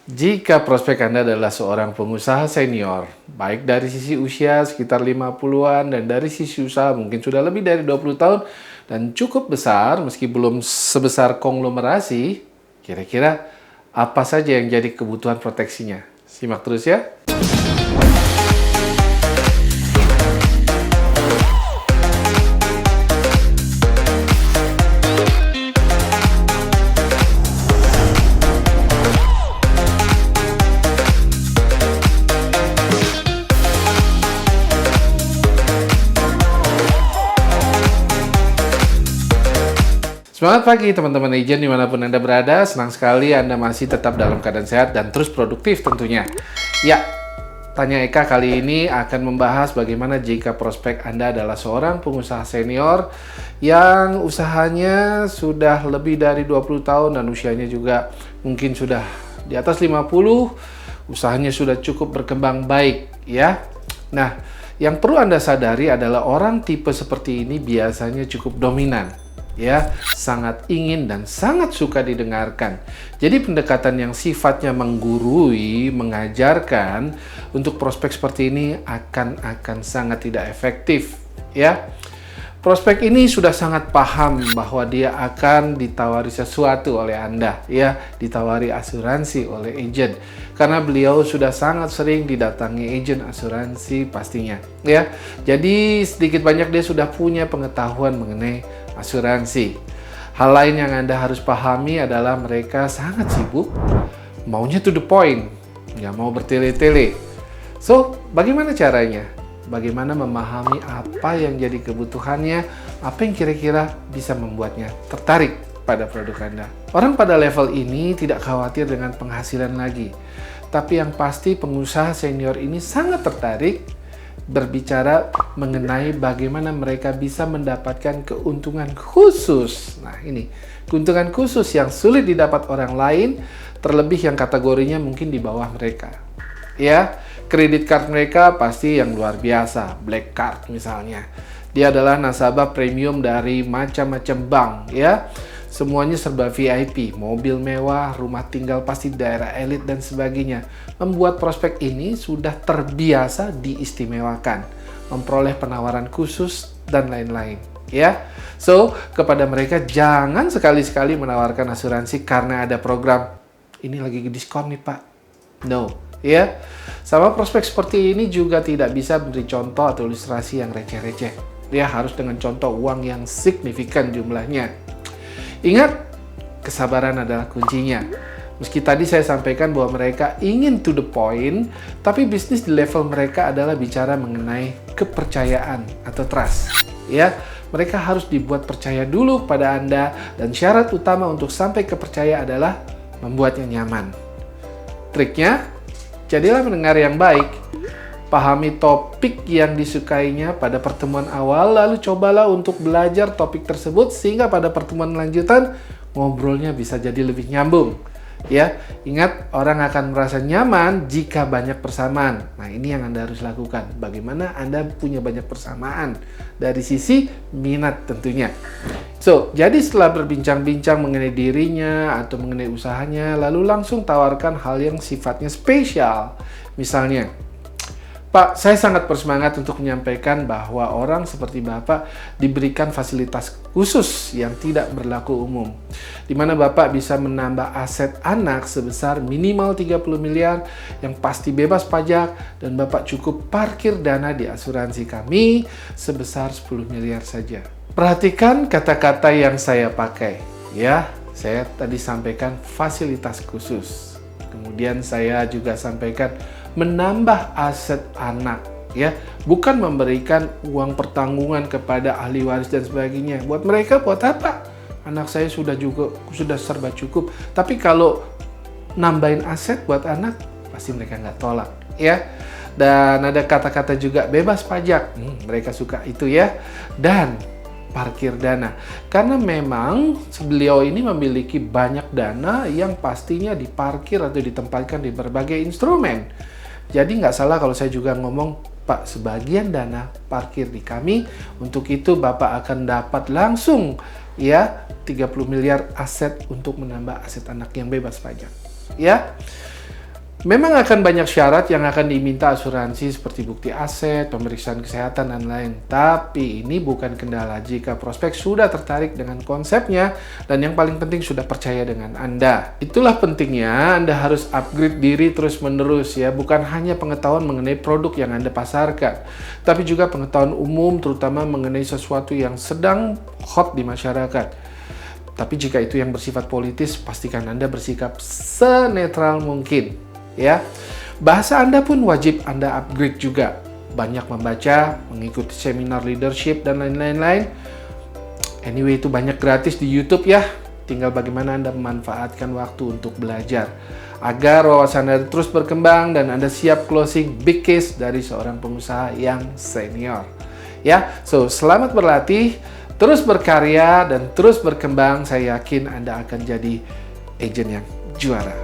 Jika prospek Anda adalah seorang pengusaha senior, baik dari sisi usia sekitar 50-an dan dari sisi usaha mungkin sudah lebih dari 20 tahun dan cukup besar meski belum sebesar konglomerasi, kira-kira apa saja yang jadi kebutuhan proteksinya? Simak terus ya. Semangat pagi teman-teman agent dimanapun Anda berada, senang sekali Anda masih tetap dalam keadaan sehat dan terus produktif tentunya. Ya, Tanya Eka kali ini akan membahas bagaimana jika prospek Anda adalah seorang pengusaha senior yang usahanya sudah lebih dari 20 tahun dan usianya juga mungkin sudah di atas 50, usahanya sudah cukup berkembang baik ya. Nah, yang perlu Anda sadari adalah orang tipe seperti ini biasanya cukup dominan. Ya, sangat ingin dan sangat suka didengarkan. Jadi pendekatan yang sifatnya menggurui, mengajarkan untuk prospek seperti ini akan sangat tidak efektif, ya. Prospek ini sudah sangat paham bahwa dia akan ditawari sesuatu oleh Anda, ya, ditawari asuransi oleh agen. Karena beliau sudah sangat sering didatangi agen asuransi pastinya, ya. Jadi sedikit banyak dia sudah punya pengetahuan mengenai asuransi. Hal lain yang Anda harus pahami adalah mereka sangat sibuk, maunya to the point, nggak mau bertele-tele. So, bagaimana caranya? Bagaimana memahami apa yang jadi kebutuhannya, apa yang kira-kira bisa membuatnya tertarik pada produk Anda. Orang pada level ini tidak khawatir dengan penghasilan lagi, tapi yang pasti pengusaha senior ini sangat tertarik berbicara mengenai bagaimana mereka bisa mendapatkan keuntungan khusus. Nah ini, keuntungan khusus yang sulit didapat orang lain, terlebih yang kategorinya mungkin di bawah mereka. Ya, kredit card mereka pasti yang luar biasa, black card misalnya. Dia adalah nasabah premium dari macam-macam bank, ya. Semuanya serba VIP, mobil mewah, rumah tinggal pasti daerah elit dan sebagainya. Membuat prospek ini sudah terbiasa diistimewakan, memperoleh penawaran khusus dan lain-lain, ya. So, kepada mereka jangan sekali-sekali menawarkan asuransi karena ada program ini lagi diskon nih, Pak. No. Ya, sama prospek seperti ini juga tidak bisa beri contoh atau ilustrasi yang receh-receh. Dia harus dengan contoh uang yang signifikan jumlahnya. Ingat, kesabaran adalah kuncinya. Meski tadi saya sampaikan bahwa mereka ingin to the point, tapi bisnis di level mereka adalah bicara mengenai kepercayaan atau trust. Ya, mereka harus dibuat percaya dulu pada Anda dan syarat utama untuk sampai kepercayaan adalah membuatnya nyaman. Triknya, jadilah pendengar yang baik, pahami topik yang disukainya pada pertemuan awal, lalu cobalah untuk belajar topik tersebut sehingga pada pertemuan lanjutan ngobrolnya bisa jadi lebih nyambung. Ya, ingat orang akan merasa nyaman jika banyak persamaan. Nah, ini yang Anda harus lakukan. Bagaimana Anda punya banyak persamaan dari sisi minat tentunya. So, jadi setelah berbincang-bincang mengenai dirinya atau mengenai usahanya, lalu langsung tawarkan hal yang sifatnya spesial. Misalnya, Pak, saya sangat bersemangat untuk menyampaikan bahwa orang seperti Bapak diberikan fasilitas khusus yang tidak berlaku umum, di mana Bapak bisa menambah aset anak sebesar minimal 30 miliar yang pasti bebas pajak dan Bapak cukup parkir dana di asuransi kami sebesar 10 miliar saja. Perhatikan kata-kata yang saya pakai, ya. Saya tadi sampaikan fasilitas khusus. Kemudian saya juga sampaikan menambah aset anak, ya, bukan memberikan uang pertanggungan kepada ahli waris dan sebagainya. Buat mereka buat apa? Anak saya sudah serba cukup. Tapi kalau nambahin aset buat anak, pasti mereka nggak tolak, ya. Dan ada kata-kata juga bebas pajak, mereka suka itu ya. Dan parkir dana, karena memang beliau ini memiliki banyak dana yang pastinya diparkir atau ditempatkan di berbagai instrumen. Jadi nggak salah kalau saya juga ngomong, Pak, sebagian dana parkir di kami, untuk itu Bapak akan dapat langsung ya 30 miliar aset untuk menambah aset anak yang bebas pajak. Ya. Memang akan banyak syarat yang akan diminta asuransi seperti bukti aset, pemeriksaan kesehatan, dan lain. Tapi ini bukan kendala jika prospek sudah tertarik dengan konsepnya dan yang paling penting sudah percaya dengan Anda. Itulah pentingnya Anda harus upgrade diri terus-menerus ya, bukan hanya pengetahuan mengenai produk yang Anda pasarkan, tapi juga pengetahuan umum terutama mengenai sesuatu yang sedang hot di masyarakat. Tapi jika itu yang bersifat politis, pastikan Anda bersikap senetral mungkin. Ya, bahasa Anda pun wajib Anda upgrade juga. Banyak membaca, mengikuti seminar leadership, dan lain-lain. Anyway, itu banyak gratis di YouTube ya. Tinggal bagaimana Anda memanfaatkan waktu untuk belajar. Agar wawasan Anda terus berkembang dan Anda siap closing big case dari seorang pengusaha yang senior. Ya, so selamat berlatih, terus berkarya, dan terus berkembang. Saya yakin Anda akan jadi agent yang juara.